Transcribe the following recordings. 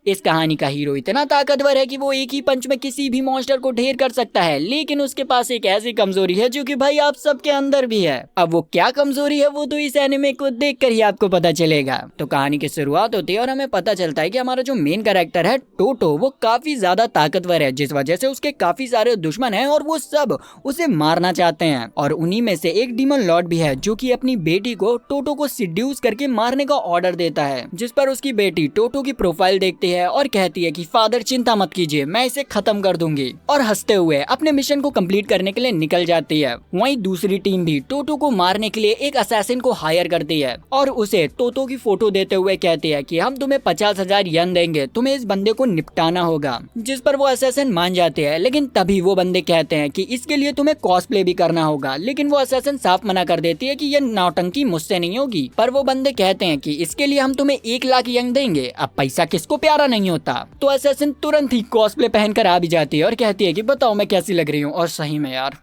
इस कहानी का हीरो इतना ताकतवर है कि वो एक ही पंच में किसी भी मॉन्स्टर को ढेर कर सकता है, लेकिन उसके पास एक ऐसी कमजोरी है जो कि भाई आप सबके अंदर भी है। अब वो क्या कमजोरी है वो तो इस एनिमे को देखकर ही आपको पता चलेगा। तो कहानी की शुरुआत होती है और हमें पता चलता है कि हमारा जो मेन कैरेक्टर है टोटो, वो काफी ज्यादा ताकतवर है, जिस वजह से उसके काफी सारे दुश्मन हैं और वो सब उसे मारना चाहते हैं। और उन्हीं में से एक डीमन लॉर्ड भी है जो कि अपनी बेटी को टोटो को सिड्यूस करके मारने का ऑर्डर देता है, जिस पर उसकी बेटी टोटो की प्रोफाइल देखती है और कहती है कि फादर चिंता मत कीजिए, मैं इसे खत्म कर दूंगी, और हंसते हुए अपने मिशन को कंप्लीट करने के लिए निकल जाती है। वहीं दूसरी टीम भी टोटो को मारने के लिए एक असैसिन को हायर करती है और उसे टोटो की फोटो देते हुए कहती है कि हम तुम्हें 50,000 यन देंगे, तुम्हें इस बंदे को निपटाना होगा, जिस पर वो असैसिन मान जाते हैं। लेकिन तभी वो बंदे कहते हैं कि इसके लिए तुम्हें कॉस्प्ले भी करना होगा, लेकिन वो असैसिन साफ मना कर देती है कि ये नौटंकी मुझसे नहीं होगी। पर वो बंदे कहते हैं कि इसके लिए हम तुम्हें 1 लाख यन देंगे। अब पैसा किसको प्यारा नहीं होता। तो असैसिन तुरंत ही कॉस्प्ले पहनकर आ भी जाती है और कहती है कि बताओ मैं कैसी लग रही हूँ। और सही में यार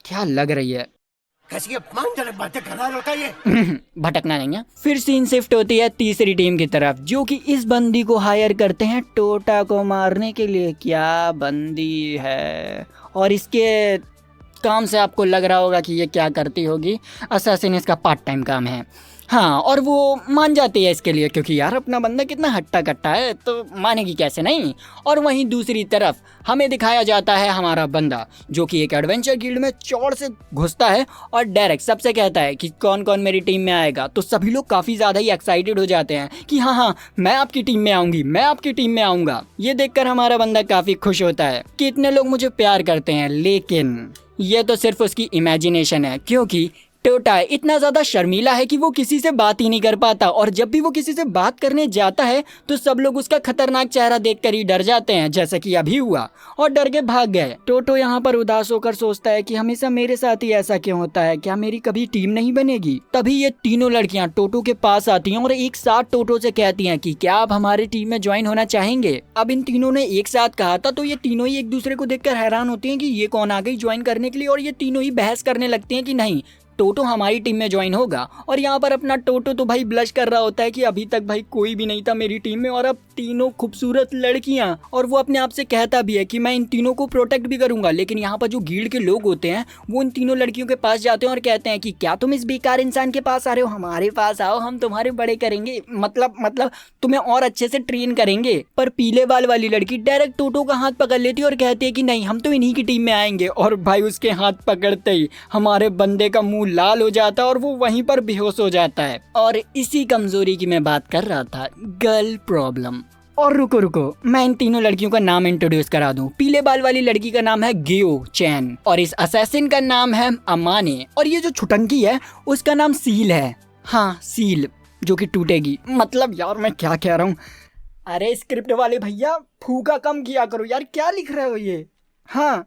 क्या लग रही है, कैसी अपमानजनक बातें कर रहा होता है ये। भटकना नहीं है। फिर सीन शिफ्ट होती है तीसरी टीम की तरफ, जो कि इस बंदी को हायर करते हैं टोटा को मारने के लिए। क्या बंदी है, और इसके काम से आपको लग रहा होगा कि ये क्या करती होगी। असैसिन इसका पार्ट टाइम काम है। हाँ, और वो मान जाती है इसके लिए, क्योंकि यार अपना बंदा कितना हट्टा कट्टा है तो मानेगी कैसे नहीं। और वहीं दूसरी तरफ हमें दिखाया जाता है हमारा बंदा, जो कि एक एडवेंचर गिल्ड में चौड़ से घुसता है और डायरेक्ट सबसे कहता है कि कौन कौन मेरी टीम में आएगा। तो सभी लोग काफ़ी ज़्यादा ही एक्साइटेड हो जाते हैं कि हाँ हाँ मैं आपकी टीम में आऊँगी, मैं आपकी टीम में आऊँगा। ये देखकर हमारा बंदा काफ़ी खुश होता है कि इतने लोग मुझे प्यार करते हैं। लेकिन ये तो सिर्फ उसकी इमेजिनेशन है, क्योंकि टोटा इतना ज्यादा शर्मीला है कि वो किसी से बात ही नहीं कर पाता, और जब भी वो किसी से बात करने जाता है तो सब लोग उसका खतरनाक चेहरा देखकर ही डर जाते हैं, जैसे कि अभी हुआ, और डर के भाग गए। टोटो यहाँ पर उदास होकर सोचता है कि हमेशा मेरे साथ ही ऐसा क्यों होता है, क्या मेरी कभी टीम नहीं बनेगी। तभी ये तीनों लड़कियां टोटो के पास आती हैं और एक साथ टोटो से कहती हैं कि क्या आप हमारी टीम में ज्वाइन होना चाहेंगे। अब इन तीनों ने एक साथ कहा था तो ये तीनों ही एक दूसरे को देखकर हैरान होती हैं कि ये कौन आ गई ज्वाइन करने के लिए, और ये तीनों ही बहस करने लगती हैं कि नहीं टोटो हमारी टीम में ज्वाइन होगा। और यहाँ पर अपना टोटो तो भाई ब्लश कर रहा होता है कि अभी तक भाई कोई भी नहीं था मेरी टीम में, और अब तीनों खूबसूरत लड़कियां, और वो अपने आप से कहता भी है कि मैं इन तीनों को प्रोटेक्ट भी करूंगा। लेकिन यहाँ पर जो गिल्ड के लोग होते हैं वो इन तीनों लड़कियों के पास जाते हैं और कहते हैं कि क्या तुम इस बेकार इंसान के पास आ रहे हो, हमारे पास आओ, हम तुम्हारे बड़े करेंगे, मतलब तुम्हें और अच्छे से ट्रेन करेंगे। पर पीले बाल वाली लड़की डायरेक्ट टोटो का हाथ पकड़ लेती है और कहती है कि नहीं हम तो इन्हीं की टीम में आएंगे। और भाई उसके हाथ पकड़ते ही हमारे बंदे का मुंह लाल हो जाता है और वो वहीं पर बेहोश हो जाता है। और इसी कमजोरी की मैं बात कर रहा था, गर्ल प्रॉब्लम। और रुको मैं इन तीनों लड़कियों का नाम इंट्रोड्यूस करा दूं। पीले बाल वाली लड़की का नाम है गियो चैन, और इस असैसिन का नाम है अमाने, और ये जो छुटंकी है उसका नाम सील है। हाँ सील, जो कि टूटेगी। मतलब यार मैं क्या कह रहा हूँ। अरे स्क्रिप्ट वाले भैया फूका कम किया करो यार, क्या लिख रहे हो ये। हाँ,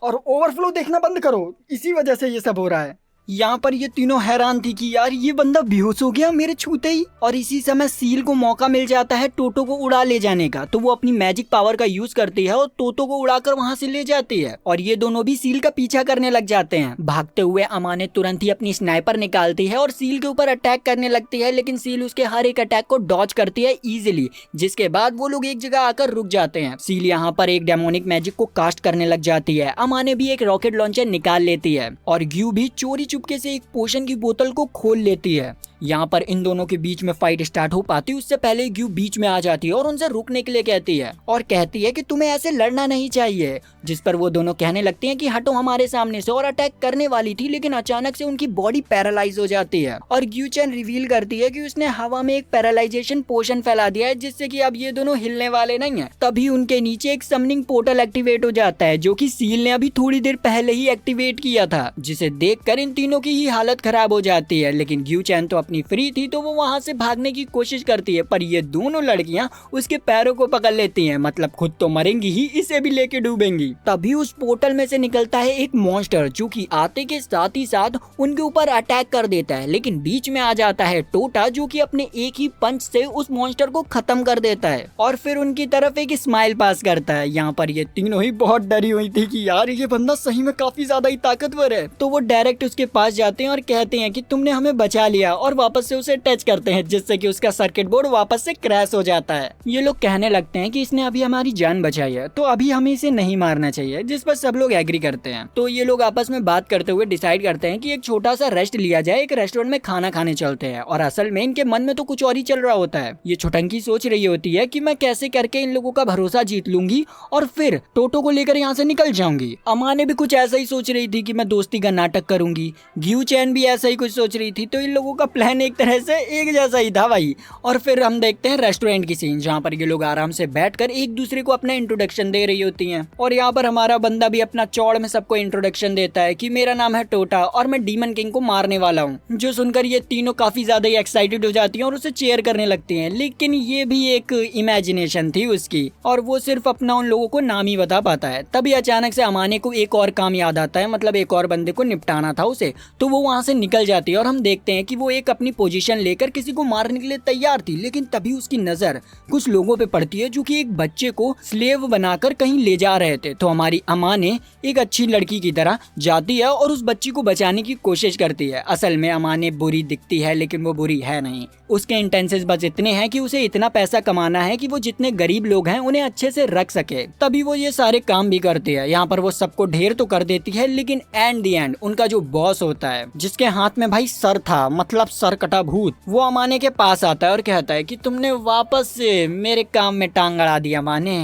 और ओवरफ्लो देखना बंद करो, इसी वजह से ये सब हो रहा है। यहाँ पर ये तीनों हैरान थी कि यार ये बंदा बेहोश हो गया मेरे छूते ही। और इसी समय सील को मौका मिल जाता है टोटो को उड़ा ले जाने का, तो वो अपनी मैजिक पावर का यूज करती है और टोटो को उड़ाकर वहाँ से ले जाती है। और ये दोनों भी सील का पीछा करने लग जाते हैं। भागते हुए अमाने तुरंत ही अपनी स्नाइपर निकालती है और सील के ऊपर अटैक करने लगती है, लेकिन सील उसके हर एक अटैक को डॉज करती है इजिली, जिसके बाद वो लोग एक जगह आकर रुक जाते हैं। सील यहाँ पर एक डेमोनिक मैजिक को कास्ट करने लग जाती है। अमाने भी एक रॉकेट लॉन्चर निकाल लेती है और ग्यू भी चोरी चुपके से एक पोशन की बोतल को खोल लेती है। यहाँ पर इन दोनों के बीच में फाइट स्टार्ट हो पाती है उससे पहले ग्यू बीच में आ जाती है और उनसे रुकने के लिए कहती है और कहती है कि तुम्हें ऐसे लड़ना नहीं चाहिए, जिस पर वो दोनों कहने लगती हैं कि हटो हमारे सामने से, और अटैक करने वाली थी लेकिन अचानक से उनकी बॉडी पैरालाइज हो जाती है और ग्यू चैन रिवील करती है कि उसने हवा में एक पैरालाइजेशन पोशन फैला दिया है, जिससे कि अब ये दोनों हिलने वाले नहीं है। तभी उनके नीचे एक समनिंग पोर्टल एक्टिवेट हो जाता है, जो कि सील ने अभी थोड़ी देर पहले ही एक्टिवेट किया था, जिसे देखकर इन तीनों की ही हालत खराब हो जाती है। लेकिन ग्यू चैन तो अपनी फ्री थी तो वो वहां से भागने की कोशिश करती है, पर ये दोनों लड़कियां उसके पैरों को पकड़ लेती हैं, मतलब खुद तो मरेंगी ही, इसे भी लेके डूबेंगी। तभी उस पोर्टल में से निकलता है एक मॉन्स्टर, जो कि आते के साथ ही साथ उनके ऊपर अटैक कर देता है। लेकिन बीच में आ जाता है टोटा, जो कि अपने एक ही पंच से उस मॉन्स्टर को खत्म कर देता है और फिर उनकी तरफ एक स्माइल पास करता है। यहाँ पर ये तीनों ही बहुत डरी हुई थी कि यार ये बंदा सही में काफी ज्यादा ही ताकतवर है, तो वो डायरेक्ट उसके पास जाते हैं और कहते हैं कि तुमने हमें बचा लिया, और वापस से उसे टच करते हैं जिससे कि उसका सर्किट बोर्ड वापस से क्रैश हो जाता है। ये लोग कहने लगते हैं कि इसने अभी हमारी जान बचाई है तो अभी हमें इसे नहीं मारना चाहिए, जिस पर सब लोग एग्री करते हैं। तो ये लोग आपस में बात करते हुए डिसाइड करते हैं कि एक छोटा सा रेस्ट लिया जाए, एक रेस्टोरेंट में खाना खाने चलते हैं। और असल में इनके मन में तो कुछ और ही चल रहा होता है। ये छोटंकी सोच रही होती है कि मैं कैसे करके इन लोगों का भरोसा जीत लूंगी और फिर टोटो को लेकर यहाँ से निकल जाऊंगी। अमाने भी कुछ ऐसा ही सोच रही थी कि मैं दोस्ती का नाटक करूंगी। ग्यू चैन भी ऐसा ही कुछ सोच रही थी। तो इन लोगों का प्लान एक तरह से एक जैसा ही था भाई। और फिर हम देखते हैं रेस्टोरेंट की सीन, जहाँ पर ये लोग आराम से बैठकर एक दूसरे को अपना इंट्रोडक्शन दे रही होती हैं। और यहाँ पर हमारा बंदा भी अपना चौड़ में सबको इंट्रोडक्शन देता है कि मेरा नाम है टोटा और मैं डीमन किंग को मारने वाला हूँ। जो सुनकर ये तीनों काफी ज्यादा ही एक्साइटेड हो जाती हैं और उसे चेयर करने लगती हैं। लेकिन ये भी एक इमेजिनेशन थी उसकी, और वो सिर्फ अपना उन लोगों को नाम ही बता पाता है। तभी अचानक से अमाने को एक और काम याद आता है, मतलब एक और बंदे को निपटाना था उसे। तो वो वहाँ से निकल जाती है और हम देखते हैं कि वो एक अपनी पोजीशन लेकर किसी को मारने के लिए तैयार थी। लेकिन तभी उसकी नजर कुछ लोगों पे पड़ती है जो कि एक बच्चे को स्लेव बनाकर कहीं ले जा रहे थे। तो हमारी अमाने एक अच्छी लड़की की तरह जाती है और उस बच्ची को बचाने की कोशिश करती है। असल में अमाने बुरी दिखती है लेकिन वो बुरी है नहीं। उसके इंटेंशंस बस इतने हैं कि उसे इतना पैसा कमाना है कि वो जितने गरीब लोग हैं उन्हें अच्छे से रख सके। तभी वो ये सारे काम भी करती है। यहाँ पर वो सबको ढेर तो कर देती है, लेकिन एंड द एंड उनका जो बॉस होता है, जिसके हाथ में भाई सर था, मतलब सर कटा भूत, वो अमाने के पास आता है और कहता है कि तुमने वापस से मेरे काम में टांग अड़ा दिया अमाने,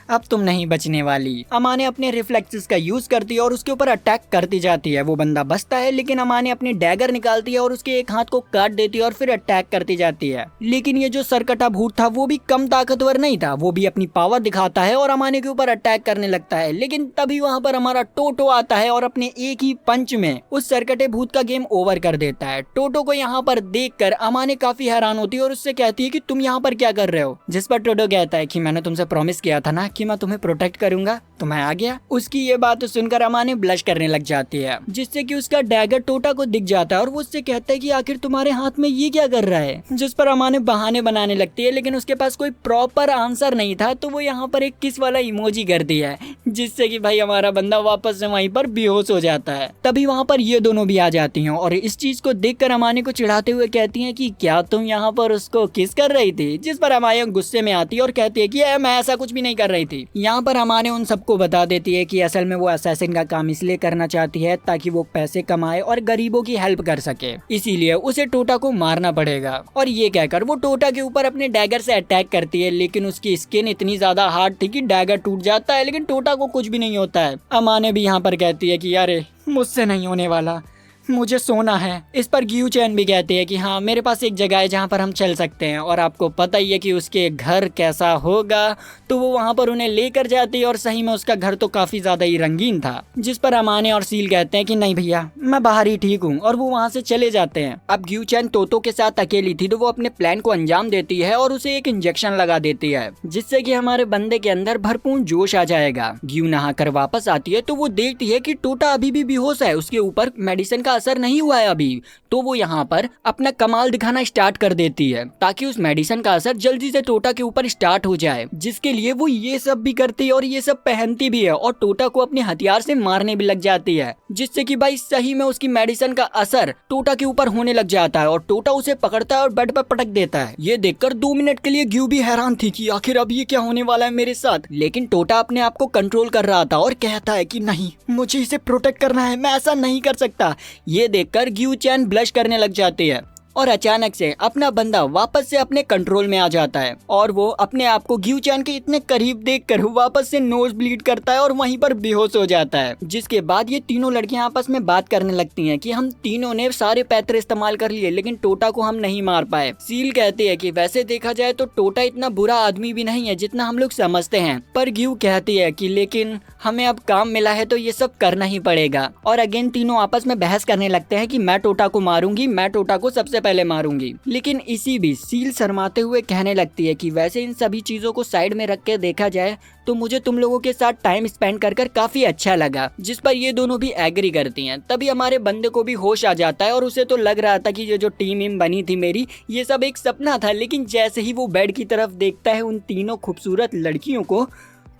अब तुम नहीं बचने वाली। अमाने अपने रिफ्लेक्सेस का यूज करती है और उसके ऊपर अटैक करती जाती है। वो बंदा बचता है, लेकिन अमाने अपनी डैगर निकालती है और उसके एक हाथ को काट देती है और फिर अटैक करती जाती है। लेकिन ये जो सरकटा भूत था वो भी कम ताकतवर नहीं था, वो भी अपनी पावर दिखाता है और अमाने के ऊपर अटैक करने लगता है। लेकिन तभी वहाँ पर हमारा टोटो आता है और अपने एक ही पंच में उस सरकटे भूत का गेम ओवर कर देता है। टोटो को यहाँ पर देखकर अमाने काफी हैरान होती है और उससे कहती है कि तुम यहाँ पर क्या कर रहे हो, जिस पर टोटो कहता है कि मैंने तुमसे प्रॉमिस किया था ना कि मैं तुम्हें प्रोटेक्ट करूंगा, तो मैं आ गया। उसकी ये बात सुनकर अमाने ब्लश करने लग जाती है, जिससे कि उसका डैगर टोटा को दिख जाता है और वो उससे कहता है कि आखिर तुम्हारे हाथ में ये क्या कर रहा है। जिस पर अमाने बहाने बनाने लगती है, लेकिन उसके पास कोई प्रॉपर आंसर नहीं था। तो वो यहाँ पर एक किस वाला इमोजी करती है, जिससे कि भाई हमारा बंदा वापस से वहीं पर बेहोश हो जाता है। तभी वहाँ पर ये दोनों भी आ जाती हैं और इस चीज को देखकर अमाने को चिढ़ाते हुए कहती हैं कि क्या तुम यहाँ पर उसको किस कर रही थी। जिस पर अमाने गुस्से में आती है और कहती है कि मैं ऐसा कुछ भी नहीं कर रही थी। यहाँ पर अमाने उन सबको बता देती है कि असल में वो असैसिन का काम इसलिए करना चाहती है ताकि वो पैसे कमाए और गरीबों की हेल्प कर सके, इसीलिए उसे टोटा को मारना पड़ेगा। और ये कहकर वो टोटा के ऊपर अपने डैगर से अटैक करती है, लेकिन उसकी स्किन इतनी ज्यादा हार्ड थी कि डैगर टूट जाता है, लेकिन टोटा को कुछ भी नहीं होता है। अमाने भी यहाँ पर कहती है कि अरे मुझसे नहीं होने वाला, मुझे सोना है। इस पर ग्यू चैन भी कहती है कि हाँ मेरे पास एक जगह है जहाँ पर हम चल सकते हैं, और आपको पता ही है कि उसके घर कैसा होगा। तो वो वहाँ पर उन्हें लेकर जाती है और सही में उसका घर तो काफी ज्यादा ही रंगीन था। जिस पर अमाने और सील कहते हैं कि नहीं भैया मैं बाहर ही ठीक हूँ, और वो वहाँ से चले जाते हैं। अब ग्यू चैन तोतो के साथ अकेली थी, तो वो अपने प्लान को अंजाम देती है और उसे एक इंजेक्शन लगा देती है, जिससे कि हमारे बंदे के अंदर भरपूर जोश आ जाएगा। ग्यू नहाकर वापस आती है तो वो देखती है कि टोटा अभी भी बेहोश है, उसके ऊपर मेडिसिन का असर नहीं हुआ है अभी। तो वो यहाँ पर अपना कमाल दिखाना स्टार्ट कर देती है ताकि उस मेडिसिन का असर जल्दी से टोटा के ऊपर स्टार्ट हो जाए, जिसके लिए वो ये सब भी करती है और ये सब पहनती भी है और टोटा को अपने हथियार से मारने भी लग जाती है, जिससे कि भाई सही में उसकी मेडिसिन का असर टोटा के ऊपर होने लग जाता है और टोटा उसे पकड़ता है और बेड पर पटक देता है। ये देखकर 2 मिनट के लिए ग्यू भी हैरान थी कि आखिर अब ये क्या होने वाला है मेरे साथ। लेकिन टोटा अपने आप को कंट्रोल कर रहा था और कहता है कि नहीं मुझे इसे प्रोटेक्ट करना है, मैं ऐसा नहीं कर सकता। ये देखकर ग्यू चैन ब्लश करने लग जाती है और अचानक से अपना बंदा वापस से अपने कंट्रोल में आ जाता है और वो अपने आप को ग्यू चैन के इतने करीब देखकर वापस से नोज ब्लीड करता है और वहीं पर बेहोश हो जाता है। जिसके बाद ये तीनों लड़कियां आपस में बात करने लगती हैं कि हम तीनों ने सारे पैतरे इस्तेमाल कर लिए लेकिन टोटा को हम नहीं मार पाए। सील कहती है कि वैसे देखा जाए तो टोटा इतना बुरा आदमी भी नहीं है जितना हम लोग समझते हैं, पर ग्यू कहती है कि लेकिन हमें अब काम मिला है तो ये सब करना ही पड़ेगा। और अगेन तीनों आपस में बहस करने लगते हैं कि मैं टोटा को मारूंगी, मैं टोटा को सबसे पहले मारूंगी। लेकिन इसी बीच सील शर्माते हुए कहने लगती है कि वैसे इन सभी चीजों को साइड में रख के देखा जाए तो मुझे तुम लोगों के साथ टाइम स्पेंड कर काफी अच्छा लगा। जिस पर ये दोनों भी एग्री करती हैं। तभी हमारे बंदे को भी होश आ जाता है और उसे तो लग रहा था कि ये जो टीम बनी थी मेरी ये सब एक सपना था, लेकिन जैसे ही वो बेड की तरफ देखता है उन तीनों खूबसूरत लड़कियों को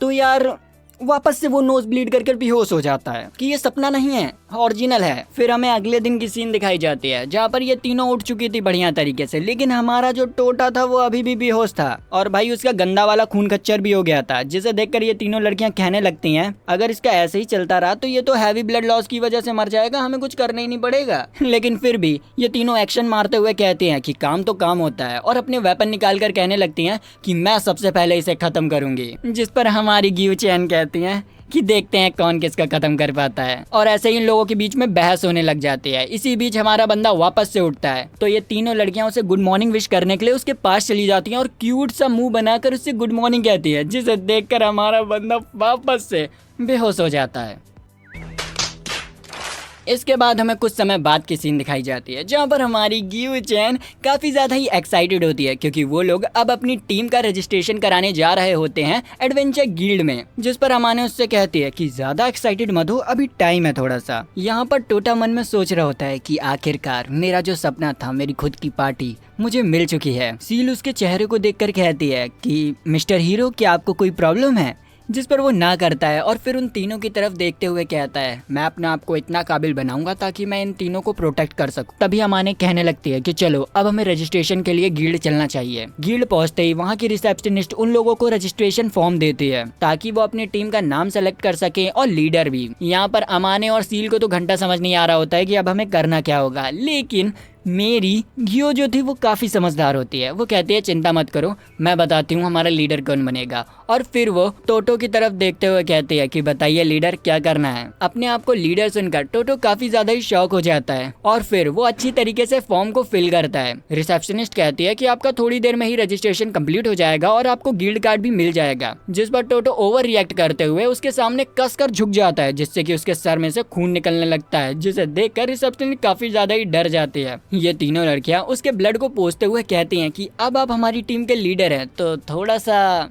तो यार वापस से वो नोज ब्लीड करके बेहोश हो जाता है कि ये सपना नहीं है, ओरिजिनल है। फिर हमें अगले दिन की सीन दिखाई जाती है जहाँ पर ये तीनों उठ चुकी थी बढ़िया तरीके से, लेकिन हमारा जो टोटा था वो अभी भी बेहोश था और भाई उसका गंदा वाला खून खच्चर भी हो गया था, जिसे देखकर ये तीनों लड़कियां कहने लगती हैं अगर इसका ऐसे ही चलता रहा तो ये तो हैवी ब्लड लॉस की वजह से मर जाएगा, हमें कुछ करना ही नहीं पड़ेगा। लेकिन फिर भी ये तीनों एक्शन मारते हुए कहती हैं कि काम तो काम होता है और अपने वेपन निकाल कर कहने लगती हैं कि मैं सबसे पहले इसे खत्म करूंगी, जिस पर हमारी ग्यू चैन कहती हैं कि देखते हैं कौन किसका खत्म कर पाता है। और ऐसे ही इन लोगों के बीच में बहस होने लग जाती है। इसी बीच हमारा बंदा वापस से उठता है तो ये तीनों लड़कियां उसे गुड मॉर्निंग विश करने के लिए उसके पास चली जाती हैं और क्यूट सा मुंह बनाकर उससे गुड मॉर्निंग कहती है, जिसे देखकर हमारा बंदा वापस से बेहोश हो जाता है। इसके बाद हमें कुछ समय बाद की सीन दिखाई जाती है जहाँ पर हमारी ग्यू चैन काफ़ी ज़्यादा ही एक्साइटेड होती है क्योंकि वो लोग अब अपनी टीम का रजिस्ट्रेशन कराने जा रहे होते हैं एडवेंचर गिल्ड में, जिस पर अमाने उससे कहती है कि ज़्यादा एक्साइटेड मत हो, अभी टाइम है थोड़ा सा। यहाँ पर टोटा मन में सोच रहा होता है कि आखिरकार मेरा जो सपना था, मेरी खुद की पार्टी मुझे मिल चुकी है। सील उसके चेहरे को देखकर कहती है कि मिस्टर हीरो क्या आपको कोई प्रॉब्लम है, जिस पर वो ना करता है और फिर उन तीनों की तरफ देखते हुए कहता है मैं अपने आप को इतना काबिल बनाऊंगा ताकि मैं इन तीनों को प्रोटेक्ट कर सकूं। तभी अमाने कहने लगती है कि चलो अब हमें रजिस्ट्रेशन के लिए गिल्ड चलना चाहिए। गिल्ड पहुंचते ही वहां की रिसेप्शनिस्ट उन लोगों को रजिस्ट्रेशन फॉर्म देती है ताकि वो अपनी टीम का नाम सेलेक्ट कर सके और लीडर भी। यहाँ पर अमाने और सील को तो घंटा समझ नहीं आ रहा होता है कि अब हमें करना क्या होगा, लेकिन मेरी घियो जो थी वो काफ़ी समझदार होती है। वो कहती है चिंता मत करो, मैं बताती हूँ हमारा लीडर कौन बनेगा। और फिर वो टोटो की तरफ देखते हुए कहती है कि बताइए लीडर क्या करना है। अपने आप को लीडर सुनकर टोटो काफ़ी ज़्यादा ही शॉक हो जाता है और फिर वो अच्छी तरीके से फॉर्म को फिल करता है। रिसेप्शनिस्ट कहती है कि आपका थोड़ी देर में ही रजिस्ट्रेशन कंप्लीट हो जाएगा और आपको गिल्ड कार्ड भी मिल जाएगा, जिस पर टोटो ओवर रिएक्ट करते हुए उसके सामने कसकर झुक जाता है, जिससे कि उसके सर में से खून निकलने लगता है, जिसे देखकर रिसेप्शनिस्ट काफ़ी ज़्यादा ही डर जाती है। ये तीनों लड़कियां उसके ब्लड को पोंछते हुए कहती हैं कि अब आप हमारी टीम के लीडर हैं तो थोड़ा सा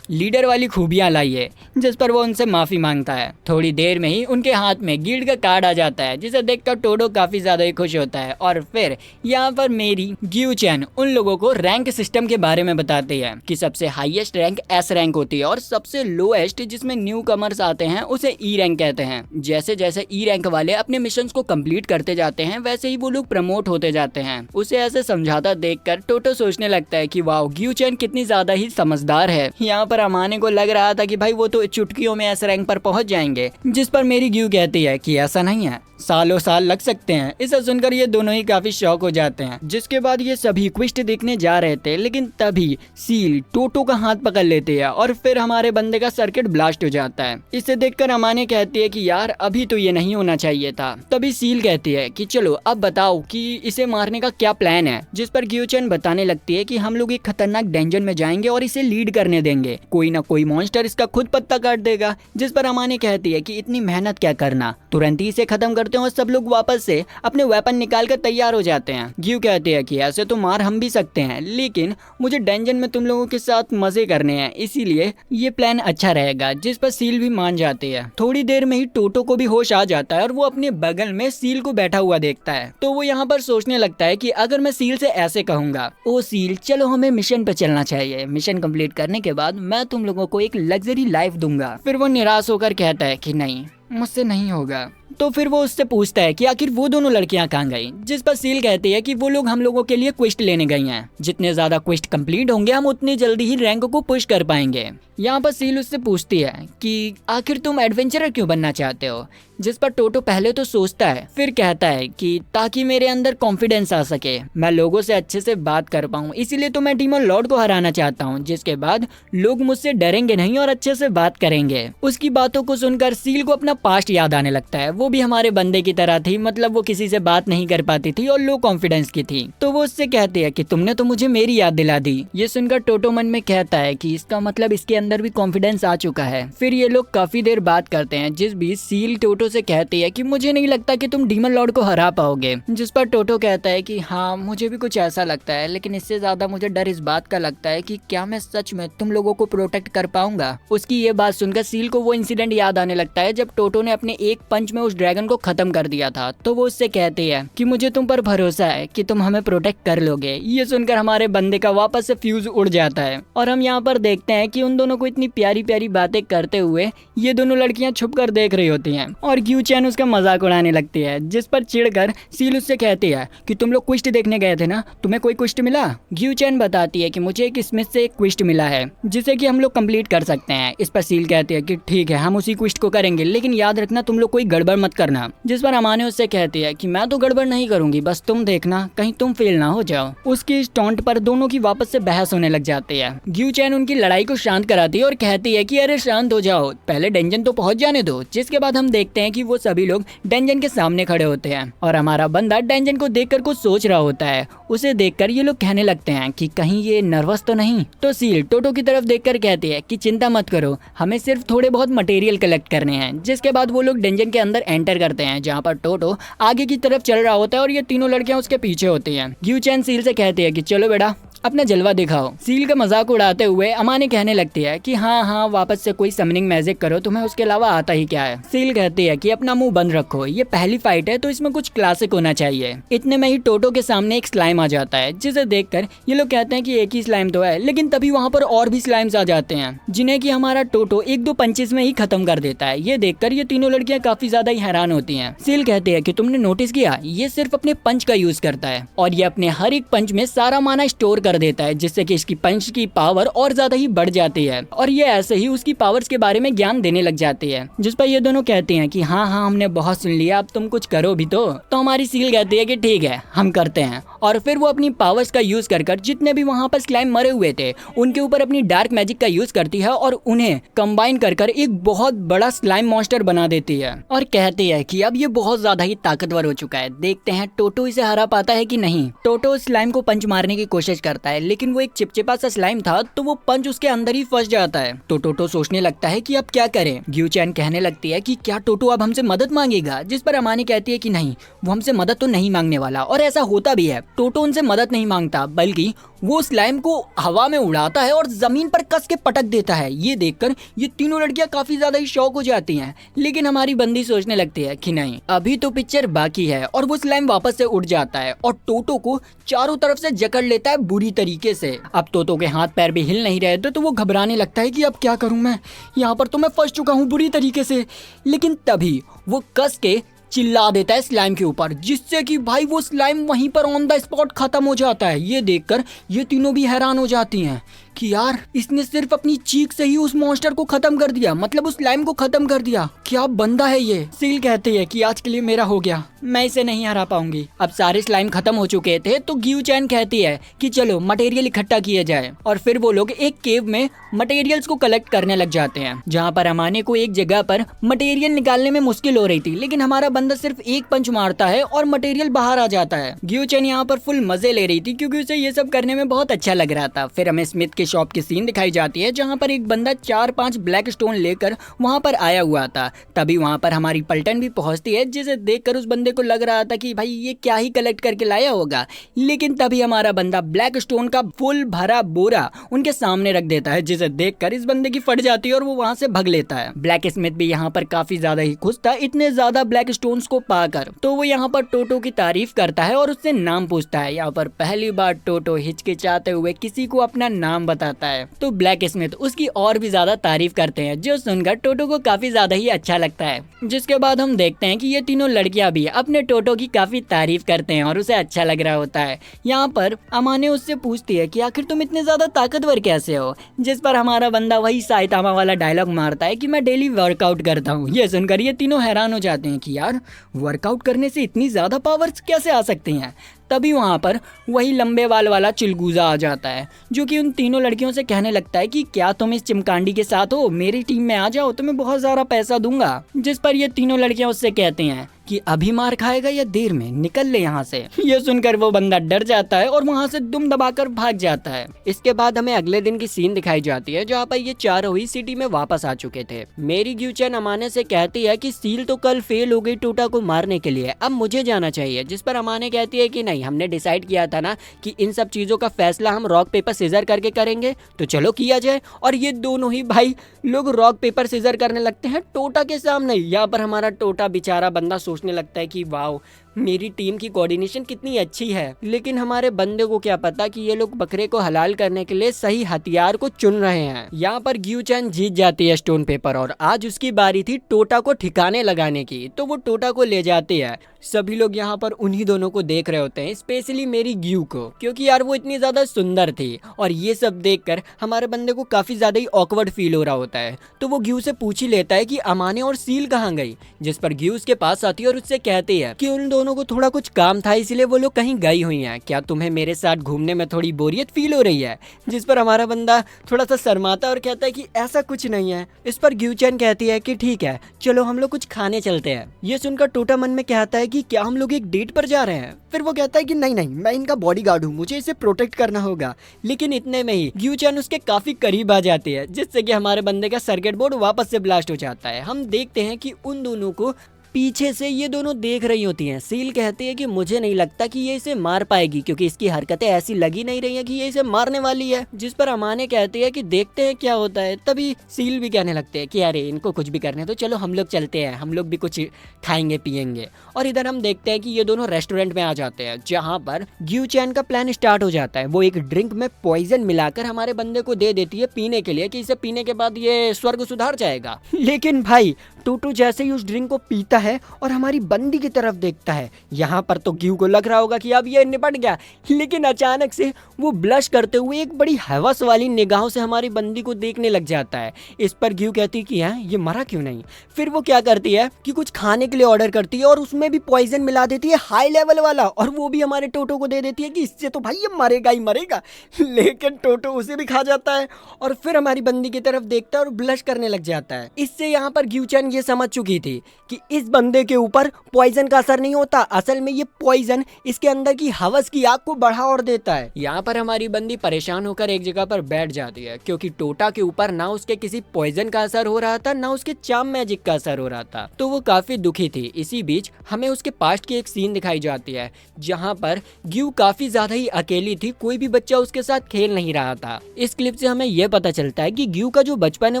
लीडर वाली खूबियां लाइए, जिस पर वो उनसे माफ़ी मांगता है। थोड़ी देर में ही उनके हाथ में गिल्ड का कार्ड आ जाता है, जिसे देखकर टोडो काफ़ी ज़्यादा ही खुश होता है। और फिर यहाँ पर मेरी ग्यू चैन उन लोगों को रैंक सिस्टम के बारे में बताती है कि सबसे हाईएस्ट रैंक एस रैंक होती है और सबसे लोएस्ट जिसमें न्यू कमर्स आते हैं उसे ई रैंक कहते हैं। जैसे जैसे ई रैंक वाले अपने मिशन को कम्प्लीट करते जाते हैं वैसे ही वो लोग प्रमोट होते जाते हैं। उसे ऐसे समझाता देखकर टोटो सोचने लगता है कि वाह ग्यू चैन कितनी ज़्यादा ही समझदार है। यहाँ पर अमाने को लग रहा था कि भाई वो तो चुटकियों में ऐसे रैंक पर पहुंच जाएंगे, जिस पर मेरी ग्यू कहती है कि ऐसा नहीं है, सालों साल लग सकते हैं। इसे सुनकर ये दोनों ही काफी शॉक हो जाते हैं। जिसके बाद ये सभी क्विस्ट देखने जा रहे थे, लेकिन तभी सील टोटो का हाथ पकड़ लेते हैं और फिर हमारे बंदे का सर्किट ब्लास्ट हो जाता है। इसे देखकर अमाने कहती है कि यार अभी तो ये नहीं होना चाहिए था। तभी सील कहती है कि चलो अब बताओ कि इसे मारने का क्या प्लान है, जिस पर ग्यूचन बताने लगती है कि हम लोग एक खतरनाक डेंजन में जाएंगे और इसे लीड करने देंगे, कोई ना कोई मॉन्स्टर इसका खुद पत्ता काट देगा। जिस पर अमाने कहती है कि इतनी मेहनत क्या करना, तुरंत ही इसे खत्म करते हैं और सब लोग वापस से अपने वेपन निकाल कर तैयार हो जाते हैं। ग्यू कहते हैं कि ऐसे तो मार हम भी सकते हैं, लेकिन मुझे डेंजन में तुम लोगों के साथ मजे करने हैं, इसीलिए ये प्लान अच्छा रहेगा। जिस पर सील भी मान जाती है। थोड़ी देर में ही टोटो को भी होश आ जाता है और वो अपने बगल में सील को बैठा हुआ देखता है। तो वो यहाँ पर सोचने लगता है कि अगर मैं सील से ऐसे कहूंगा, ओ सील चलो हमें मिशन पे चलना चाहिए, मिशन कंप्लीट करने के बाद मैं तुम लोगों को एक लग्जरी लाइफ दूंगा। फिर वो निराश होकर कहता है कि नहीं, मुझसे नहीं होगा। तो फिर वो उससे पूछता है कि आखिर वो दोनों लड़कियां कहाँ गई, जिस पर सील कहती है कि वो लोग हम लोगों के लिए क्वेस्ट लेने गई हैं। जितने ज्यादा क्वेस्ट कंप्लीट होंगे हम उतनी जल्दी ही रैंक को पुश कर पाएंगे। यहाँ पर सील उससे पूछती है कि आखिर तुम एडवेंचरर क्यों बनना चाहते हो, जिस पर टोटो पहले तो सोचता है, फिर कहता है कि ताकि मेरे अंदर कॉन्फिडेंस आ सके, मैं लोगों से अच्छे से बात कर पाऊँ, इसीलिए तो मैं डीमन लॉर्ड को हराना चाहता हूँ, जिसके बाद लोग मुझसे डरेंगे नहीं और अच्छे से बात करेंगे। उसकी बातों को सुनकर सील को अपना पास्ट याद आने लगता है। वो भी हमारे बंदे की तरह थी, मतलब वो किसी से बात नहीं कर पाती थी और लो कॉन्फिडेंस की थी। तो वो उससे कहती है कि तुमने तो मुझे मेरी याद दिला दी। ये सुनकर टोटो मन में कहता है कि इसका मतलब इसके अंदर भी कॉन्फिडेंस आ चुका है। फिर ये लोग काफी देर बात करते हैं, जिस बीच सील टोटो से कहती है कि मुझे नहीं लगता कि तुम डीमन लॉर्ड को हरा पाओगे। जिस पर टोटो कहता है कि हाँ मुझे भी कुछ ऐसा लगता है, लेकिन इससे ज्यादा मुझे डर इस बात का लगता है कि क्या मैं सच में तुम लोगों को प्रोटेक्ट कर पाऊंगा। उसकी ये बात सुनकर सील को वो इंसिडेंट याद आने लगता है जब टोटो ने अपने एक पंच में उस उस ड्रैगन को खत्म कर दिया था। तो वो उससे कहती है कि मुझे तुम पर भरोसा है कि तुम हमें प्रोटेक्ट कर लोगे। ये सुनकर हमारे बंदे का वापस से फ्यूज उड़ जाता है और हम यहाँ पर देखते हैं कि उन दोनों को इतनी प्यारी प्यारी बातें करते हुए ये दोनों लड़कियां छुप कर देख रही होती हैं और ग्यू चैन उसका मजाक उड़ाने लगती है, जिस पर चिढ़कर सील उससे कहती है कि तुम लोग क्विस्ट देखने गए थे ना, तुम्हें कोई क्विस्ट मिला? ग्यू चैन बताती है कि मुझे एक स्मिथ से एक क्विस्ट मिला है जिसे कि हम लोग कंप्लीट कर सकते हैं। इस पर सील कहती है कि ठीक है, हम उसी क्विस्ट को करेंगे, लेकिन याद रखना तुम लोग कोई गड़बड़ मत करना। जिस पर अमाने उससे कहती है कि मैं तो गड़बड़ नहीं करूंगी, बस तुम देखना कहीं तुम फेल ना हो जाओ। उसकी इस टॉन्ट पर दोनों की वापस से बहस होने लग जाती है। ग्यू चैन उनकी लड़ाई को शांत कराती है और कहती है कि अरे शांत हो जाओ, पहले डंजन तो पहुंच जाने दो। जिसके बाद हम देखते हैं कि वो सभी लोग डंजन के सामने खड़े होते हैं और हमारा बंदा डंजन को देखकर कुछ सोच रहा होता है। उसे देखकर ये लोग कहने लगते हैं कि कहीं ये नर्वस तो नहीं। तो सील टोटो की तरफ देखकर कहती है कि चिंता मत करो, हमें सिर्फ थोड़े बहुत मटेरियल कलेक्ट करने हैं। जिसके बाद वो लोग डंजन के अंदर एंटर करते हैं, जहाँ पर टोटो आगे की तरफ चल रहा होता है और ये तीनों लड़कियां उसके पीछे होती हैं। ग्यू चैन सील से कहती है कि चलो बेटा अपना जलवा दिखाओ। सील का मजाक उड़ाते हुए अमाने कहने लगती है कि हाँ वापस से कोई समनिंग मैजिक करो, तुम्हें उसके अलावा आता ही क्या है। सील कहती है कि अपना मुंह बंद रखो, ये पहली फाइट है तो इसमें कुछ क्लासिक होना चाहिए। इतने में ही टोटो के सामने एक स्लाइम आ जाता है, जिसे देखकर ये लोग कहते हैं कि एक ही स्लाइम तो है, लेकिन तभी वहाँ पर और भी स्लाइम्स आ जाते हैं जिन्हें कि हमारा टोटो एक दो पंचेस में ही खत्म कर देता है। ये देखकर ये तीनों लड़कियां काफी ज्यादा ही हैरान होती हैं। सील कहती है कि तुमने नोटिस किया, ये सिर्फ अपने पंच का यूज करता है और ये अपने हर एक पंच में सारा माना स्टोर कर देता है, जिससे कि इसकी पंच की पावर और ज्यादा ही बढ़ जाती है और ये ऐसे ही उसकी पावर्स के बारे में ज्ञान देने लग जाती है। जिस पर ये दोनों कहते हैं कि हाँ हमने बहुत सुन लिया, अब तुम कुछ करो भी तो हमारी सील कहती है कि ठीक है हम करते हैं। और फिर वो अपनी पावर्स का यूज कर जितने भी वहाँ पर स्लाइम मरे हुए थे उनके ऊपर अपनी डार्क मैजिक का यूज करती है और उन्हें कंबाइन कर एक बहुत बड़ा स्लाइम मॉन्स्टर बना देती है और कहती है कि अब ये बहुत ज्यादा ही ताकतवर हो चुका है, देखते हैं टोटो इसे हरा पाता है कि नहीं। टोटो स्लाइम को पंच मारने की कोशिश करता है, लेकिन वो एक चिपचिपा सा स्लाइम था तो वो पंच उसके अंदर ही फंस जाता है। तो टोटो सोचने लगता है कि अब क्या करें। ग्यू चैन कहने लगती है कि क्या टोटो अब हमसे मदद मांगेगा, जिस पर अमानी कहती है कि नहीं, वो हमसे मदद तो नहीं मांगने वाला। और ऐसा होता भी है, टोटो उनसे मदद नहीं मांगता बल्कि वो स्लाइम को हवा में उड़ाता है और जमीन पर कस के पटक देता है। ये देखकर ये तीनों लड़कियां काफी ज्यादा ही शॉक हो जाती हैं, लेकिन हमारी बंदी सोचने लगती है कि नहीं अभी तो पिक्चर बाकी है। और वो स्लाइम वापस से उड़ जाता है और टोटो को चारों तरफ से जकड़ लेता है बुरी तरीके से। अब टोटो के हाथ पैर भी हिल नहीं रहे थे तो वो घबराने लगता है कि अब क्या करूं मैं, यहाँ पर तो मैं फंस चुका हूँ बुरी तरीके से। लेकिन तभी वो कस के चिल्ला देता है स्लाइम के ऊपर, जिससे कि भाई वो स्लाइम वहीं पर ऑन द स्पॉट खत्म हो जाता है। ये देखकर ये तीनों भी हैरान हो जाती हैं कि यार इसने सिर्फ अपनी चीख से ही उस मॉन्स्टर को खत्म कर दिया, मतलब उस स्लाइम को खत्म कर दिया। क्या बंदा है ये। सील कहती है कि आज के लिए मेरा हो गया, मैं इसे नहीं हरा पाऊंगी। अब सारे स्लाइम खत्म हो चुके थे तो ग्यू चैन कहती है कि चलो मटेरियल इकट्ठा किए जाए और फिर वो लोग एक केव में मटेरियल्स को कलेक्ट करने लग जाते हैं, जहाँ पर अमाने को एक जगह पर मटेरियल निकालने में मुश्किल हो रही थी, लेकिन हमारा बंदा सिर्फ एक पंच मारता है और मटेरियल बाहर आ जाता है। ग्यू चैन यहाँ पर फुल मजे ले रही थी क्योंकि उसे ये सब करने में बहुत अच्छा लग रहा था। फिर हमें स्मिथ के शॉप की सीन दिखाई जाती है, जहाँ पर एक बंदा 4-5 ब्लैक स्टोन लेकर वहाँ पर आया हुआ था। तभी वहाँ पर हमारी पलटन भी पहुँचती है, जिसे देखकर उस बंदे को लग रहा था कि भाई ये क्या ही कलेक्ट करके लाया होगा। लेकिन तभी हमारा बंदा ब्लैक स्टोन का फुल भरा बोरा उनके सामने रख देता है, जिसे देखकर इस बंदे की फट जाती है और वो वहाँ से भग लेता है। ब्लैक स्मिथ भी यहाँ पर काफी ज्यादा ही खुश था इतने ज्यादा ब्लैक स्टोन्स को पाकर। तो वो यहाँ पर टोटो की तारीफ करता है और उससे नाम पूछता है। यहाँ पर पहली बार टोटो हिचकिचाते हुए किसी को अपना नाम बताता है तो ब्लैक स्मिथ उसकी और भी ज्यादा तारीफ करते हैं, जो सुनकर टोटो को काफी ज्यादा ही अच्छा लगता है। जिसके बाद हम देखते हैं कि ये तीनों लड़कियां भी अपने टोटो की काफी तारीफ करते हैं और उसे अच्छा लग रहा होता है। यहाँ पर अमाने उससे पूछती है कि आखिर तुम इतने ज्यादा ताकतवर कैसे हो, जिस पर हमारा बंदा वही साइतामा वाला डायलॉग मारता है कि मैं डेली वर्कआउट करता हूँ। ये सुनकर ये तीनों हैरान हो जाते हैं कि यार वर्कआउट करने से इतनी ज्यादा पावर्स कैसे आ सकती हैं। तभी वहाँ पर वही लंबे बाल वाला चिलगूजा आ जाता है, जो कि उन तीनों लड़कियों से कहने लगता है कि क्या तुम इस चिमकांडी के साथ हो, मेरी टीम में आ जाओ, तुम्हें बहुत सारा पैसा दूंगा। जिस पर ये तीनों लड़कियां उससे कहती हैं कि अभी मार खाएगा या देर में, निकल ले यहाँ से। ये सुनकर वो बंदा डर जाता है और वहाँ से दुम दबाकर भाग जाता है। इसके बाद हमें अगले दिन की सीन दिखाई जाती है जहाँ पर ये चारों ही सिटी में वापस आ चुके थे। मेरी ग्यूचेन अमाने से कहती है कि सील तो कल फेल हो गई टोटा को मारने के लिए, अब मुझे जाना चाहिए। जिस पर अमाने कहती है कि नहीं, हमने डिसाइड किया था ना कि इन सब चीजों का फैसला हम रॉक पेपर सीजर करके करेंगे, तो चलो किया जाए। और ये दोनों ही भाई लोग रॉक पेपर सीजर करने लगते हैं टोटा के सामने। यहाँ पर हमारा टोटा बेचारा बंदा सोचने लगता है कि वाओ, मेरी टीम की कोऑर्डिनेशन कितनी अच्छी है। लेकिन हमारे बंदे को क्या पता कि ये लोग बकरे को हलाल करने के लिए सही हथियार को चुन रहे हैं। यहाँ पर ग्यूचेन जीत जाती है स्टोन पेपर और आज उसकी बारी थी टोटा को ठिकाने लगाने की, तो वो टोटा को ले जाती है। सभी लोग यहाँ पर उन्हीं दोनों को देख रहे होते हैं, स्पेशली मेरी ग्यू को, क्योंकि यार वो इतनी ज्यादा सुंदर थी। और ये सब देखकर हमारे बंदे को काफी ज्यादा ही ऑकवर्ड फील हो रहा होता है, तो वो ग्यू से पूछ ही लेता है कि अमाने और सील कहाँ गई। जिस पर ग्यू उसके पास आती है और उससे कहती है कि उन दोनों को थोड़ा कुछ काम था इसलिए वो लोग कहीं गई हुई हैं, क्या तुम्हें मेरे साथ घूमने में थोड़ी बोरियत फील हो रही है। जिस पर हमारा बंदा थोड़ा सा शर्माता और कहता है कि ऐसा कुछ नहीं है। इस पर ग्यूचेन कहती है कि ठीक है, चलो हम लोग कुछ खाने चलते हैं। ये सुनकर टोटा मन में कहता है कि क्या हम लोग एक डेट पर जा रहे हैं। फिर वो कहता है कि नहीं नहीं, मैं इनका बॉडीगार्ड हूँ, मुझे इसे प्रोटेक्ट करना होगा। लेकिन इतने में ही ग्यूचेन उसके काफी करीब आ जाती है, जिससे कि हमारे बंदे का सर्किट बोर्ड वापस से ब्लास्ट हो जाता है। हम देखते हैं कि उन दोनों को पीछे से ये दोनों देख रही होती हैं। सील कहती है कि मुझे नहीं लगता कि ये इसे मार पाएगी, क्योंकि इसकी हरकतें ऐसी लगी नहीं रही हैं कि ये इसे मारने वाली है। जिस पर अमाने कहती है कि देखते हैं क्या होता है। तभी सील भी कहने लगते हैं कि अरे इनको कुछ भी करने तो चलो हम लोग चलते हैं, हम लोग भी कुछ खाएंगे पियेंगे। और इधर हम देखते हैं कि ये दोनों रेस्टोरेंट में आ जाते हैं, जहाँ पर ग्यूचेन का प्लान स्टार्ट हो जाता है। वो एक ड्रिंक में पॉइजन मिलाकर हमारे बंदे को दे देती है पीने के लिए, कि इसे पीने के बाद ये स्वर्ग सुधार जाएगा। लेकिन भाई टोटो जैसे ही उस ड्रिंक को पीता है और हमारी बंदी की तरफ देखता है, यहाँ पर तो ग्यू को लग रहा होगा कि अब ये निपट गया। लेकिन अचानक से वो ब्लश करते हुए एक बड़ी हवस वाली निगाहों से हमारी बंदी को देखने लग जाता है। इस पर ग्यू कहती है कि ये मरा क्यों नहीं। फिर वो क्या करती है कि कुछ खाने के लिए ऑर्डर करती है और उसमें भी पॉइजन मिला देती है हाई लेवल वाला, और वो भी हमारे टोटो को दे देती है कि इससे तो भाई ये मरेगा ही मरेगा। लेकिन टोटो उसे भी खा जाता है और फिर हमारी बंदी की तरफ देखता है और ब्लश करने लग जाता है। इससे यहाँ पर ग्यूचेन ये समझ चुकी थी कि इस बंदे के ऊपर पॉइजन का असर नहीं होता, असल में ये पॉइजन इसके अंदर की हवस की आग को बढ़ा और देता है। यहाँ पर हमारी बंदी परेशान होकर एक जगह पर बैठ जाती है, क्योंकि टोटा के ऊपर ना उसके किसी पॉइजन का असर हो रहा था, ना उसके चार्म मैजिक का असर हो रहा था, तो वो काफी दुखी थी। इसी बीच हमें उसके पास्ट की एक सीन दिखाई जाती है, जहाँ पर ग्यू काफी ज्यादा ही अकेली थी, कोई भी बच्चा उसके साथ खेल नहीं रहा था। इस क्लिप से हमें यह पता चलता है कि ग्यू का जो बचपन है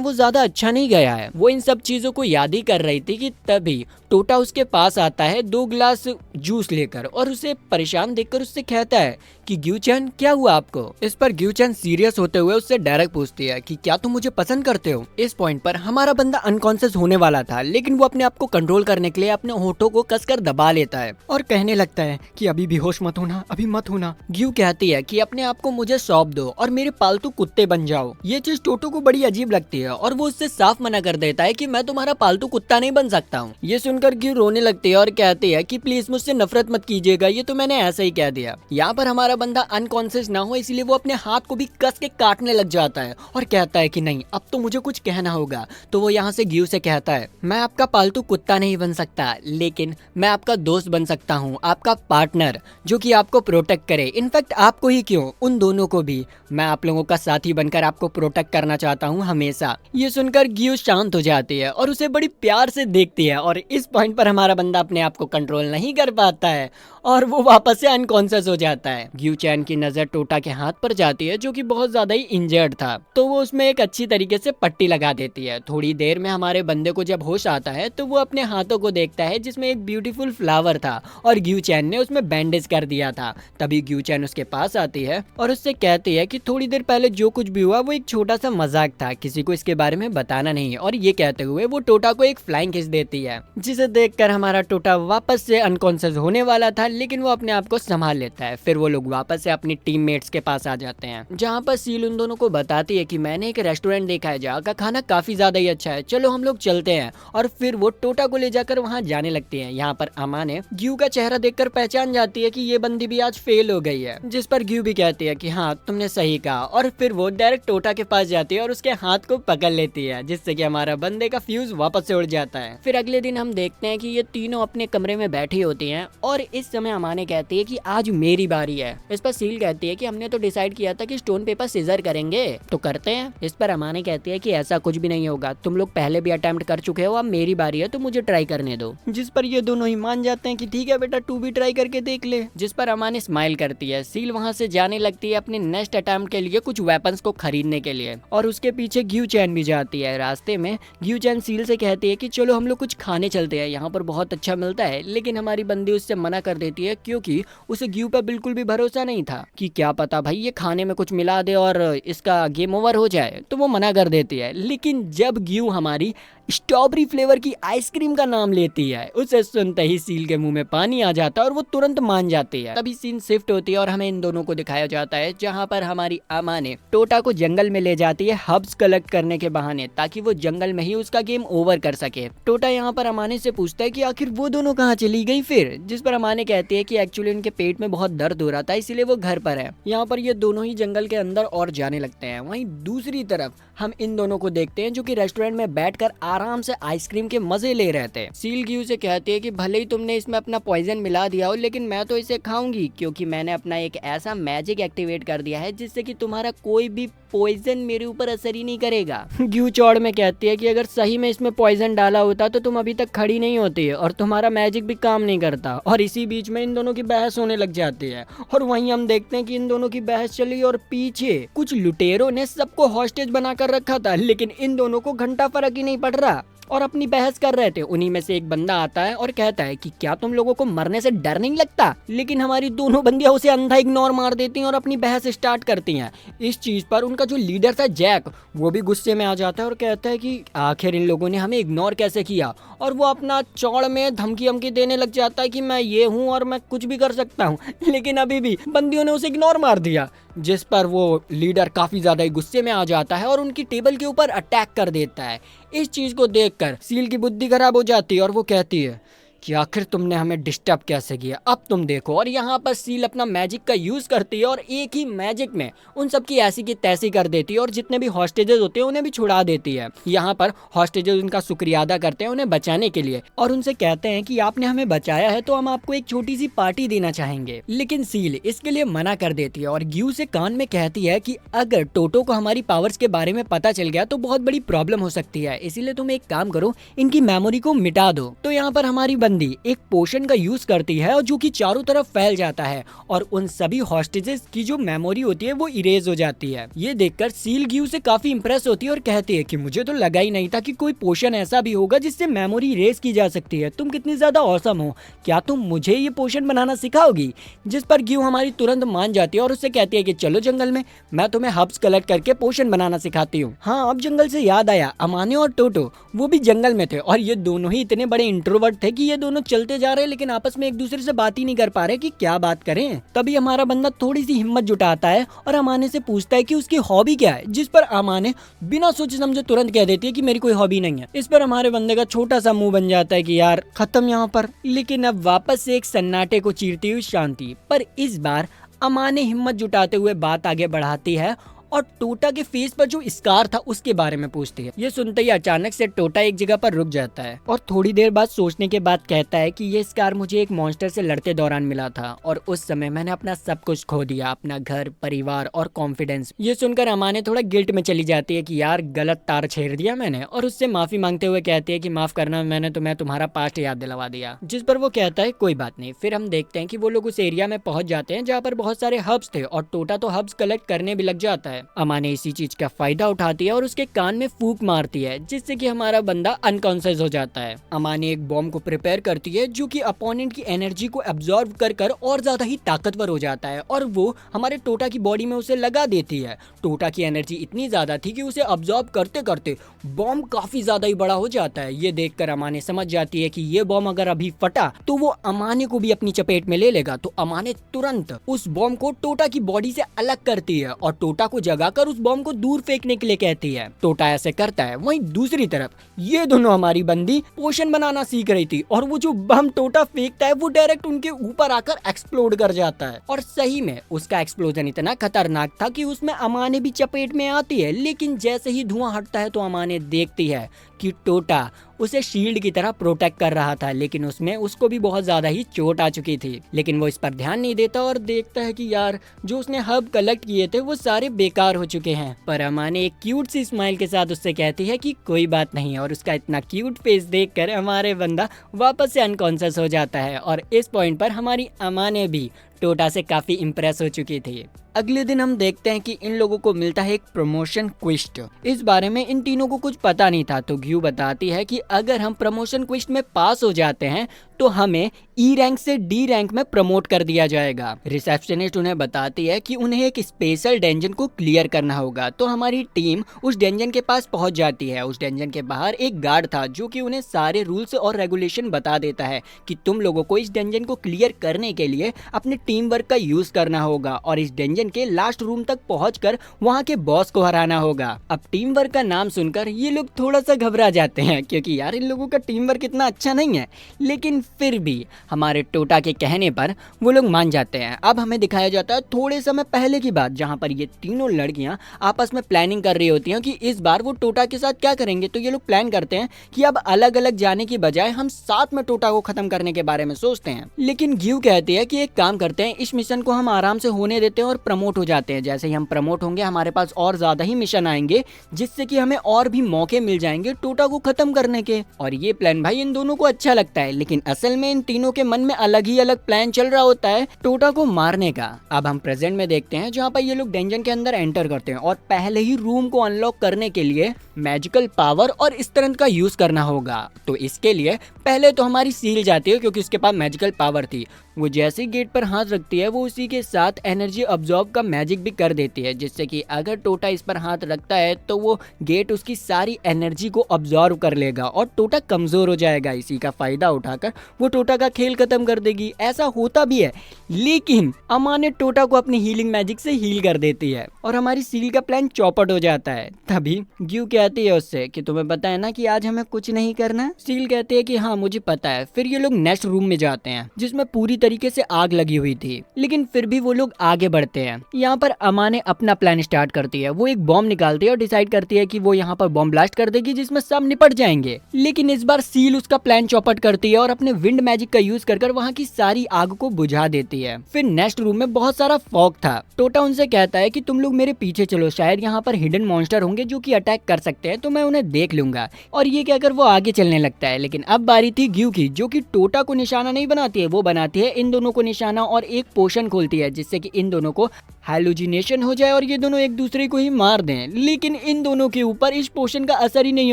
वो ज्यादा अच्छा नहीं गया है। वो इन सब चीजों को याद ही कर रही थी कि तभी टोटा उसके पास आता है 2 गिलास जूस लेकर और उसे परेशान देखकर उससे कहता है कि ग्यूचेन क्या हुआ आपको। इस पर ग्यूचेन सीरियस होते हुए उससे डायरेक्ट पूछती है कि क्या तुम मुझे पसंद करते हो। इस पॉइंट पर हमारा बंदा अनकॉन्शियस होने वाला था, लेकिन वो अपने आप को कंट्रोल करने के लिए अपने होठों को कसकर दबा लेता है और कहने लगता है कि अभी बेहोश मत होना, अभी मत होना। ग्यू कहती है कि अपने आप को मुझे सौंप दो और मेरे पालतू कुत्ते बन जाओ। ये चीज टोटो को बड़ी अजीब लगती है और वो उससे साफ मना कर देता है कि मैं तुम्हारा पालतू कुत्ता नहीं बन सकता हूँ। ये सुनकर ग्यू रोने लगती है और कहती है कि प्लीज मुझसे नफरत मत कीजिएगा, ये तो मैंने ऐसा ही कह दिया। यहाँ पर हमारा बंदा अनकॉन्शियस ना हो इसलिए वो अपने हाथ को भी कस के काटने लग जाता है और कहता है कि नहीं अब तो मुझे कुछ कहना होगा। तो वो यहाँ से ग्यू से कहता है मैं आपका पालतू कुत्ता नहीं बन सकता, लेकिन मैं आपका दोस्त बन सकता हूँ, आपका पार्टनर जो कि आपको प्रोटेक्ट करे। इनफैक्ट आपको ही क्यों, उन दोनों को भी मैं आप लोगों का साथी बनकर आपको प्रोटेक्ट करना चाहता हूँ हमेशा। ये सुनकर ग्यू शांत हो जाती है और उसे बड़ी प्यार से देखती है और इस पॉइंट पर हमारा बंदा अपने आप को कंट्रोल नहीं कर पाता है और वो वापस से अनकॉन्शियस हो जाता है। ग्यूचेन की नजर टोटा के हाथ पर जाती है जो कि बहुत ज्यादा ही इंजर्ड था, तो वो उसमें एक अच्छी तरीके से पट्टी लगा देती है। थोड़ी देर में हमारे बंदे को जब होश आता है तो वो अपने हाथों को देखता है जिसमें एक ब्यूटीफुल फ्लावर था और ग्यूचेन ने उसमें बैंडेज कर दिया था। तभी ग्यूचेन उसके पास आती है और उससे कहती है कि थोड़ी देर पहले जो कुछ भी हुआ वो एक छोटा सा मजाक था, किसी को इसके बारे में बताना नहीं। और ये कहते हुए वो टोटा को एक फ्लाइंग किस देती है, जिसे देखकर हमारा टोटा वापस से अनकॉन्शियस होने वाला था, लेकिन वो अपने आप को संभाल लेता है। फिर वो लोग वापस से अपनी टीममेट्स के पास आ जाते हैं, जहाँ पर सील उन दोनों को बताती है कि मैंने एक रेस्टोरेंट देखा है जहाँ का खाना काफी ज्यादा ही अच्छा है, चलो हम लोग चलते हैं। और फिर वो टोटा को ले जाकर वहाँ जाने लगती है। यहाँ पर अमाने ग्यू का चेहरा देखकर पहचान जाती है कि ये बंदी भी आज फेल हो गई है, जिस पर ग्यू भी कहती है कि हाँ तुमने सही कहा। और फिर वो डायरेक्ट टोटा के पास जाती है और उसके हाथ को पकड़ लेती है, जिससे कि हमारा बंदे का फ्यूज वापस से उड़ जाता है। फिर अगले दिन हम देखते हैं कि ये तीनों अपने कमरे में बैठी होती हैं और इस समय अमाने कहती है कि आज मेरी बारी है। इस पर सील कहती है कि हमने तो डिसाइड किया था कि स्टोन पेपर सीजर करेंगे, तो करते हैं। इस पर अमाने कहती है कि ऐसा कुछ भी नहीं होगा, तुम लोग पहले भी अटेम्प्ट कर चुके हो, अब मेरी बारी है तो मुझे ट्राई करने दो। जिस पर ये दोनों ही मान जाते हैं कि ठीक है बेटा, तू भी ट्राई करके देख ले। जिस पर अमाने स्माइल करती है। सील वहाँ से जाने लगती है अपने नेक्स्ट अटेम्प्ट के लिए कुछ वेपन्स को खरीदने के लिए, और उसके पीछे ग्यू चैन भी जाती है। रास्ते में ग्यू चैन सील से कहती है कि चलो हम लोग कुछ खाने चलते हैं, यहाँ पर बहुत अच्छा मिलता है। लेकिन हमारी बंदी उससे मना कर देती है क्योंकि उसे ग्यू पर बिल्कुल भी भरोसा नहीं था कि क्या पता भाई ये खाने में कुछ मिला दे और इसका गेम ओवर हो जाए, तो वो मना कर देती है। लेकिन जब ग्यू हमारी स्ट्रॉबेरी फ्लेवर की आइसक्रीम का नाम लेती है, उसे सुनते ही सील के मुंह में पानी आ जाता है और वो तुरंत मान जाती है। तभी सीन शिफ्ट होती है और हमें इन दोनों को दिखाया जाता है जहां पर हमारी अमाने टोटा को जंगल में ले जाती है हर्ब्स कलेक्ट करने के बहाने, ताकि वो जंगल में ही उसका गेम ओवर कर सके। टोटा यहाँ पर अमाने से पूछता है कि आखिर वो दोनों कहाँ चली गई फिर, जिस पर अमाने कहती है कि एक्चुअली उनके पेट में बहुत दर्द हो रहा था इसलिए वो घर पर है। यहाँ पर ये दोनों ही जंगल के अंदर और जाने लगते हैं। वहीं दूसरी तरफ हम इन दोनों को देखते हैं जो कि रेस्टोरेंट में बैठकर आराम से आइसक्रीम के मजे ले रहे थे। सील ग्यू से कहती है कि भले ही तुमने इसमें अपना पॉइजन मिला दिया हो, लेकिन मैं तो इसे खाऊंगी क्योंकि मैंने अपना एक ऐसा मैजिक एक्टिवेट कर दिया है जिससे कि तुम्हारा कोई भी पॉइजन मेरे ऊपर असर ही नहीं करेगा। ग्यू चौड़ में कहती है कि अगर सही में इसमें पॉइजन डाला होता तो तुम अभी तक खड़ी नहीं होती और तुम्हारा मैजिक भी काम नहीं करता। और इसी बीच में इन दोनों की बहस होने लग जाती है और वहीं हम देखते हैं कि इन दोनों की बहस चली और पीछे कुछ लुटेरों ने सबको हॉस्टेज बनाकर रखा था, लेकिन इन दोनों को घंटा फर्क ही नहीं पड़ रहा और अपनी बहस कर रहे थे। उन्हीं में से एक बंदा आता है और कहता है कि क्या तुम लोगों को मरने से डर नहीं लगता, लेकिन हमारी दोनों बंदियां उसे अंधा इग्नोर मार देती हैं और अपनी बहस स्टार्ट करती हैं। इस चीज पर उनका जो लीडर था जैक, वो भी गुस्से में आ जाता है और कहता है कि आखिर इन लोगों ने हमें इग्नोर कैसे किया, और वो अपना चौड़ में धमकी हमकी देने लग जाता है कि मैं ये हूँ और मैं कुछ भी कर सकता हूँ, लेकिन अभी भी बंदियों ने उसे इग्नोर मार दिया। जिस पर वो लीडर काफी ज्यादा गुस्से में आ जाता है और उनकी टेबल के ऊपर अटैक कर देता है। इस चीज को देखकर सील की बुद्धि खराब हो जाती है और वो कहती है कि आखिर तुमने हमें डिस्टर्ब कैसे किया, अब तुम देखो। और यहाँ पर सील अपना मैजिक का यूज करती है और एक ही मैजिक में उन सब की ऐसी की तैसी कर देती है और जितने भी हॉस्टेजेस होते हैं उन्हें भी छुड़ा देती है। यहाँ पर हॉस्टेजेस उनका शुक्रिया अदा करते हैं उन्हें बचाने के लिए और उनसे कहते हैं कि आपने हमें बचाया है तो हम आपको एक छोटी सी पार्टी देना चाहेंगे, लेकिन सील इसके लिए मना कर देती है और ग्यू से कान में कहती है कि अगर टोटो को हमारी पावर्स के बारे में पता चल गया तो बहुत बड़ी प्रॉब्लम हो सकती है, इसीलिए तुम एक काम करो, इनकी मेमोरी को मिटा दो। तो यहाँ पर हमारी एक पोशन का यूज करती है और जो कि चारों तरफ फैल जाता है और उन सभी हॉस्टेजेस की जो मेमोरी होती है वो इरेज हो जाती है। ये देखकर सील ग्यू से काफी इंप्रेस होती है और कहती है कि मुझे तो लगा ही नहीं था कि कोई पोशन ऐसा भी होगा जिससे मेमोरी इरेज की जा सकती है, तुम कितनी ज्यादा औसम हो, क्या तुम मुझे ये पोशन बनाना सिखाओगी। जिस पर ग्यू हमारी तुरंत मान जाती है और उससे कहती है कि चलो जंगल में, मैं तुम्हें हर्ब्स कलेक्ट करके पोशन बनाना सिखाती हूँ। हाँ, अब जंगल से याद आया, अमाने और टोटो वो भी जंगल में थे और ये दोनों ही इतने बड़े इंट्रोवर्ट थे कि ये दोनों चलते जा रहे लेकिन आपस में एक दूसरे से बात ही नहीं कर पा रहे कि क्या बात करें। तभी हमारा बंदा थोड़ी सी हिम्मत जुटाता है और अमाने से पूछता है कि उसकी हॉबी क्या है, जिस पर अमाने बिना सोचे समझे तुरंत कह देती है कि मेरी कोई हॉबी नहीं है। इस पर हमारे बंदे का छोटा सा मुंह बन जाता है कि यार खत्म यहाँ पर। लेकिन अब वापस से एक सन्नाटे को चीरती हुई शांति, पर इस बार अमाने हिम्मत जुटाते हुए बात आगे बढ़ाती है और टोटा के फेस पर जो स्कार था उसके बारे में पूछती है। ये सुनते ही अचानक से टोटा एक जगह पर रुक जाता है और थोड़ी देर बाद सोचने के बाद कहता है कि ये स्कार मुझे एक मॉन्स्टर से लड़ते दौरान मिला था और उस समय मैंने अपना सब कुछ खो दिया, अपना घर, परिवार और कॉन्फिडेंस। ये सुनकर अमाने थोड़ा गिल्ट में चली जाती है कि यार गलत तार छेड़ दिया मैंने, और उससे माफी मांगते हुए कहती है कि माफ करना, मैंने तुम्हें तुम्हारा पास्ट याद दिलवा दिया। जिस पर वो कहता है कोई बात नहीं। फिर हम देखते हैं कि वो लोग उस एरिया में पहुंच जाते हैं जहाँ पर बहुत सारे हब्स थे और टोटा तो हब्स कलेक्ट करने भी लग जाता है। अमाने इसी चीज का फायदा उठाती है और उसके कान में फूंक मारती है जिससे कि हमारा बंदा अनकॉन्शियस हो जाता है। अमाने एक बॉम्ब को प्रिपेयर करती है जो कि अपोनेंट की एनर्जी को एब्जॉर्ब कर कर और ज्यादा ही ताकतवर हो जाता है और वो हमारे टोटा की बॉडी में उसे लगा देती है। टोटा की एनर्जी इतनी ज्यादा थी कि उसे अब्जॉर्ब करते करते बॉम्ब काफी ज्यादा ही बड़ा हो जाता है। ये देखकर अमाने समझ जाती है कि ये बॉम्ब अगर अभी फटा तो वो अमाने को भी अपनी चपेट में ले लेगा। तो अमाने तुरंत उस बॉम्ब को टोटा की बॉडी से अलग करती है और टोटा को लगाकर उस बॉम्ब को दूर फेंकने के लिए कहती है। टोटा ऐसे करता है। वहीं दूसरी तरफ ये दोनों हमारी बंदी पोशन बनाना सीख रही थी और वो जो बम टोटा फेंकता है वो डायरेक्ट उनके ऊपर आकर एक्सप्लोड कर जाता है। और सही में उसका एक्सप्लोजन इतना खतरनाक था कि उसमें अमाने भी चपेट में आती है, लेकिन जैसे ही धुआं हटता है तो अमाने देखती है कि टोटा उसे शील्ड की तरह प्रोटेक्ट कर रहा था, लेकिन उसमें उसको भी बहुत ज्यादा ही चोट आ चुकी थी। लेकिन वो इस पर ध्यान नहीं देता और देखता है कि यार जो उसने हब कलेक्ट किए थे वो सारे बेकार हो चुके हैं। पर अमाने एक क्यूट सी स्माइल के साथ उससे कहती है कि कोई बात नहीं, और उसका इतना क्यूट फेस देखकर हमारे बंदा वापस से अनकॉन्शियस हो जाता है। और इस पॉइंट पर हमारी अमाने भी टोटा से काफी इम्प्रेस हो चुकी थी। अगले दिन हम देखते हैं कि इन लोगों को मिलता है एक प्रमोशन क्विस्ट। इस बारे में इन तीनों को कुछ पता नहीं था, तो ग्यू बताती है कि अगर हम प्रमोशन क्विस्ट में पास हो जाते हैं तो हमें ई रैंक से डी रैंक में प्रमोट कर दिया जाएगा। रिसेप्शनिस्ट उन्हें बताती है कि उन्हें एक स्पेशल डेंजन को क्लियर करना होगा, तो हमारी टीम उस डेंजन के पास पहुंच जाती है। उस डेंजन के बाहर एक गार्ड था जो कि उन्हें सारे रूल्स और रेगुलेशन बता देता है कि तुम लोगों को इस डेंजन को क्लियर करने के लिए अपने टीम वर्क का यूज करना होगा और इस डेंजन के लास्ट रूम तक पहुंचकर वहां के बॉस को हराना होगा। अब टीम वर्क का नाम सुनकर ये लोग थोड़ा सा घबरा जाते हैं, क्योंकि यार इन लोगों का टीम वर्क इतना अच्छा नहीं है, लेकिन फिर भी हमारे टोटा के कहने पर वो लोग मान जाते हैं। अब हमें दिखाया जाता है थोड़े समय पहले की बात, जहां पर ये तीनों लड़कियां आपस में प्लानिंग कर रही होती हैं कि इस बार वो टोटा के साथ क्या करेंगे। तो ये लोग प्लान करते हैं कि अब अलग अलग जाने की बजाय हम साथ में टोटा को खत्म करने के बारे में सोचते हैं। लेकिन ग्यू कहती है कि एक काम करते हैं, इस मिशन को हम आराम से होने देते हैं और प्रमोट हो जाते हैं। जैसे ही हम प्रमोट होंगे हमारे पास और ज्यादा ही मिशन आएंगे, जिससे कि हमें और भी मौके मिल जाएंगे टोटा को खत्म करने के। और ये प्लान भाई इन दोनों को अच्छा लगता है, लेकिन असल में इन तीनों के मन में अलग ही अलग प्लान चल रहा होता है टोटा को मारने का। अब हम प्रेजेंट में देखते हैं जहाँ पर ये लोग डेंजन के अंदर एंटर करते हैं और पहले ही रूम को अनलॉक करने के लिए मैजिकल पावर और इस तरह का यूज करना होगा। तो इसके लिए पहले तो हमारी सील जाती है, क्योंकि उसके पास मैजिकल पावर थी। वो जैसे ही गेट पर हाथ रखती है वो उसी के साथ एनर्जी अब्सॉर्ब का मैजिक भी कर देती है, जिससे कि अगर टोटा इस पर हाथ रखता है तो वो गेट उसकी सारी एनर्जी को अब्सॉर्ब कर लेगा और टोटा कमजोर हो जाएगा। इसी का फायदा उठाकर वो टोटा का खेल खत्म कर देगी। ऐसा होता भी है, लेकिन अमा ने टोटा को अपनी हीलिंग मैजिक से हील कर देती है और हमारी सील का प्लान चौपट हो जाता है। तभी ग्यू कहती है उससे कि तुम्हें पता है ना कि आज हमें कुछ नहीं करना। सील कहती है कि हाँ मुझे पता है। फिर ये लोग नेक्स्ट रूम में जाते हैं जिसमें पूरी तरीके से आग लगी हुई थी, लेकिन फिर भी वो लोग आगे बढ़ते हैं। यहाँ पर अमा ने अपना प्लान स्टार्ट करती है। वो एक बॉम्ब निकालती है और डिसाइड करती है कि वो यहाँ पर बॉम्ब ब्लास्ट कर देगी जिसमें सब निपट जाएंगे। लेकिन इस बार सील उसका प्लान चौपट करती है और अपने विंड मैजिक का यूज कर वहाँ की सारी आग को बुझा देती है। फिर नेक्स्ट रूम में बहुत सारा फॉग था। टोटा उनसे कहता है कि तुम लोग मेरे पीछे चलो, शायद यहाँ पर हिडन मॉन्स्टर होंगे जो कि अटैक कर सकते हैं, तो मैं उन्हें देख लूंगा। और ये कहकर वो आगे चलने लगता है। लेकिन अब बारी थी ग्यू की, जो कि टोटा को निशाना नहीं बनाती है, वो बनाती है इन दोनों को निशाना और एक पोशन खोलती है जिससे कि इन दोनों को हैलुसिनेशन हो जाए और ये दोनों एक दूसरे को ही मार दें। लेकिन इन दोनों के ऊपर इस पोशन का असर ही नहीं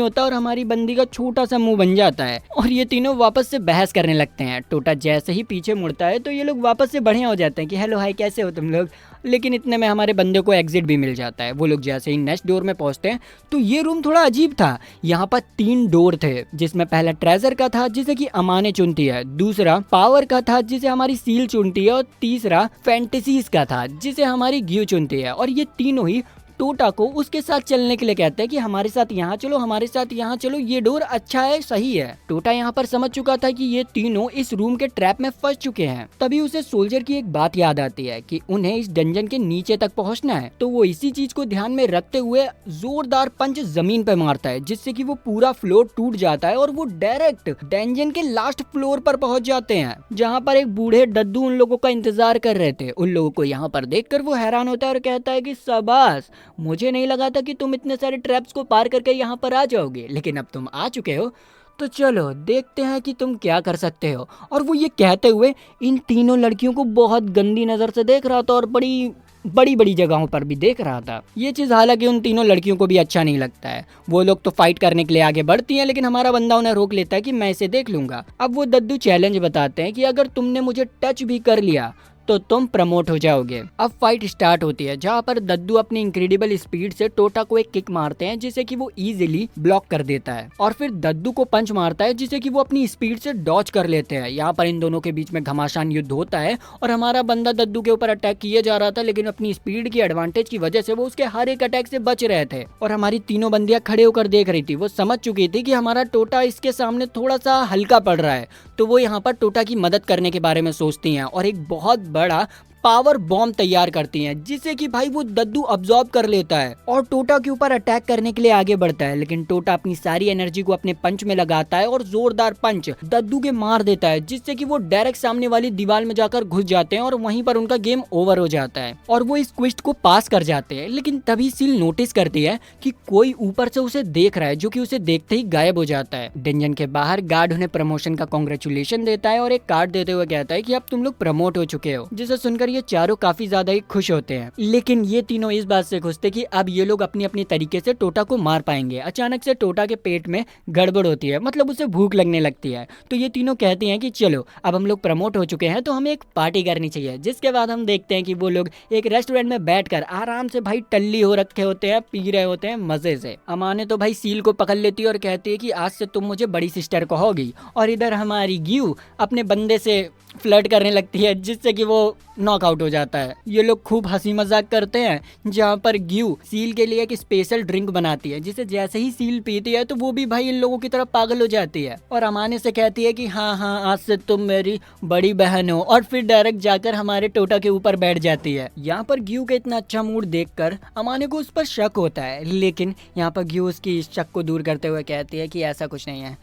होता और हमारी बंदी का छोटा सा मुंह बन जाता है और ये तीनों वापस से बहस करने लगते हैं। टोटा जैसे ही पीछे मुड़ता है तो ये लोग वापस से बढ़िया हो जाते हैं कि हेलो हाय कैसे हो तुम लोग। लेकिन इतने में हमारे बंदे को एग्जिट भी मिल जाता है। वो लोग जैसे ही नेक्स्ट डोर में पहुंचते हैं तो ये रूम थोड़ा अजीब था। यहाँ पर 3 डोर थे, जिसमें पहला ट्रेजर का था जिसे कि अमाने चुनती है, दूसरा पावर का था जिसे हमारी सील चुनती है और तीसरा फैंटेसीज का था जिसे हमारी ग्यू चुनती है। और ये तीनों ही टोटा को उसके साथ चलने के लिए कहते हैं कि हमारे साथ यहाँ चलो, हमारे साथ यहाँ चलो, ये डोर अच्छा है, सही है। टोटा यहाँ पर समझ चुका था कि ये तीनों इस रूम के ट्रैप में फंस चुके हैं। तभी उसे सोल्जर की एक बात याद आती है कि उन्हें इस डंजन के नीचे तक पहुँचना है। तो वो इसी चीज को ध्यान में रखते हुए जोरदार पंच जमीन पे मारता है, जिससे कि वो पूरा फ्लोर टूट जाता है और वो डायरेक्ट डंजन के लास्ट फ्लोर पर पहुंच जाते हैं, जहाँ पर एक बूढ़े दद्दू उन लोगों का इंतजार कर रहे थे। उन लोगों को यहाँ पर देखकर वो हैरान होता है और कहता है कि शाबाश, मुझे नहीं लगा था कि तुम इतने सारे ट्रैप्स को पार करके यहाँ पर आ जाओगे, लेकिन अब तुम आ चुके हो तो चलो देखते हैं कि तुम क्या कर सकते हो। और वो ये कहते हुए इन तीनों लड़कियों को बहुत गंदी नजर से देख रहा था और बड़ी बड़ी जगहों पर भी देख रहा था। ये चीज हालांकि उन तीनों लड़कियों को भी अच्छा नहीं लगता है। वो लोग तो फाइट करने के लिए आगे बढ़ती हैं, लेकिन हमारा बंदा उन्हें रोक लेता है कि मैं इसे देख लूंगा। अब वो दद्दू चैलेंज बताते हैं कि अगर तुमने मुझे टच भी कर लिया तो तुम प्रमोट हो जाओगे। अब फाइट स्टार्ट होती है जहाँ पर दद्दू अपनी इंक्रेडिबल स्पीड से टोटा को एक किक मारते हैं जिसे कि वो इजीली ब्लॉक कर देता है और फिर दद्दू को पंच मारता है जिसे कि वो अपनी स्पीड से डॉच कर लेते हैं। यहाँ पर इन दोनों के बीच में घमासान युद्ध होता है और हमारा बंदा दद्दू के ऊपर अटैक किए जा रहा था, लेकिन अपनी स्पीड की एडवांटेज की वजह से वो उसके हर एक अटैक से बच रहे थे। और हमारी तीनों बंदियां खड़े होकर देख रही थी। वो समझ चुकी थी कि हमारा टोटा इसके सामने थोड़ा सा हल्का पड़ रहा है, तो वो यहाँ पर टोटा की मदद करने के बारे में सोचती हैं और एक बहुत बड़ा पावर बॉम्ब तैयार करती हैं जिसे कि भाई वो दद्दू अब्सॉर्ब कर लेता है और टोटा के ऊपर अटैक करने के लिए आगे बढ़ता है। लेकिन टोटा अपनी सारी एनर्जी को अपने पंच में लगाता है और जोरदार पंच दद्दू के मार देता है जिससे कि वो डायरेक्ट सामने वाली दीवार में जाकर घुस जाते हैं और वहीं पर उनका गेम ओवर हो जाता है और वो इस क्विस्ट को पास कर जाते हैं। लेकिन तभी सील नोटिस करती है कि कोई ऊपर से उसे देख रहा है, जो कि उसे देखते ही गायब हो जाता है। डंजन के बाहर गार्ड उन्हें प्रमोशन का कांग्रेचुलेशन देता है और एक कार्ड देते हुए कहता है कि अब तुम लोग प्रमोट हो चुके हो, जिसे सुनकर ये चारों काफी ज्यादा ही खुश होते हैं। लेकिन ये तीनों इस बात से खुश थे कि अब ये लोग अपनी अपनी तरीके से टोटा को मार पाएंगे। अचानक से टोटा के पेट में गड़बड़ होती है, मतलब उसे भूख लगने लगती है। तो ये तीनों कहते हैं कि चलो अब हम लोग प्रमोट हो चुके हैं तो हमें एक पार्टी करनी चाहिए। जिसके बाद हम देखते हैं कि वो लोग एक रेस्टोरेंट में बैठकर आराम से भाई टल्ली हो रखे होते हैं, पी रहे होते हैं मजे से। अमाने तो भाई सील को पकड़ लेती है और कहती है कि आज से तुम मुझे बड़ी सिस्टर कहोगी। और इधर हमारी ग्यू अपने बंदे से फ्लर्ट करने लगती है जिससे कि वो नॉकआउट हो जाता है। ये लोग खूब हंसी मजाक करते हैं जहाँ पर ग्यू सील के लिए एक स्पेशल ड्रिंक बनाती है जिसे जैसे ही सील पीती है तो वो भी भाई इन लोगों की तरफ पागल हो जाती है और अमाने से कहती है कि हाँ हाँ आज से तुम मेरी बड़ी बहन हो, और फिर डायरेक्ट जाकर हमारे टोटा के ऊपर बैठ जाती है। यहाँ पर ग्यू का इतना अच्छा मूड देखकर अमाने को उस पर शक होता है, लेकिन यहाँ पर ग्यू उसकी इस शक को दूर करते हुए कहती है कि ऐसा कुछ नहीं है,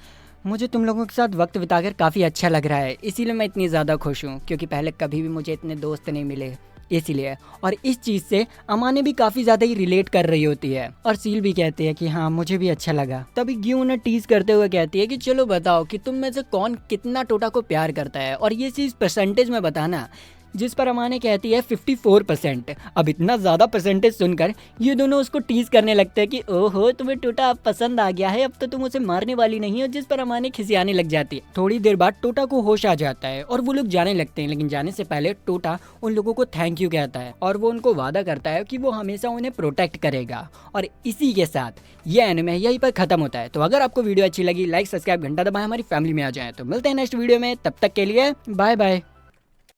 मुझे तुम लोगों के साथ वक्त बिताकर काफ़ी अच्छा लग रहा है, इसीलिए मैं इतनी ज़्यादा खुश हूँ क्योंकि पहले कभी भी मुझे इतने दोस्त नहीं मिले इसलिए। और इस चीज़ से अमाने भी काफ़ी ज़्यादा ही रिलेट कर रही होती है और सील भी कहती है कि हाँ मुझे भी अच्छा लगा। तभी ग्यू उन्हें टीज करते हुए कहती है कि चलो बताओ कि तुम में से कौन कितना टोटा को प्यार करता है और ये चीज़ परसेंटेज में बताना। जिस पर अमाने कहती है 54%। अब इतना ज़्यादा परसेंटेज सुनकर ये दोनों उसको टीज करने लगते हैं कि ओहो तुम्हें टोटा अब पसंद आ गया है, अब तो तुम उसे मारने वाली नहीं हो। जिस पर अमाने खिसियाने लग जाती है। थोड़ी देर बाद टोटा को होश आ जाता है और वो लोग जाने लगते हैं, लेकिन जाने से पहले टोटा उन लोगों को थैंक यू कहता है और वो उनको वादा करता है कि वो हमेशा उन्हें प्रोटेक्ट करेगा। और इसी के साथ ये एनिमे यहीं पर खत्म होता है। तो अगर आपको वीडियो अच्छी लगी लाइक सब्सक्राइब घंटा दबाएं, हमारी फैमिली में आ जाए। तो मिलते हैं नेक्स्ट वीडियो में, तब तक के लिए बाय बाय।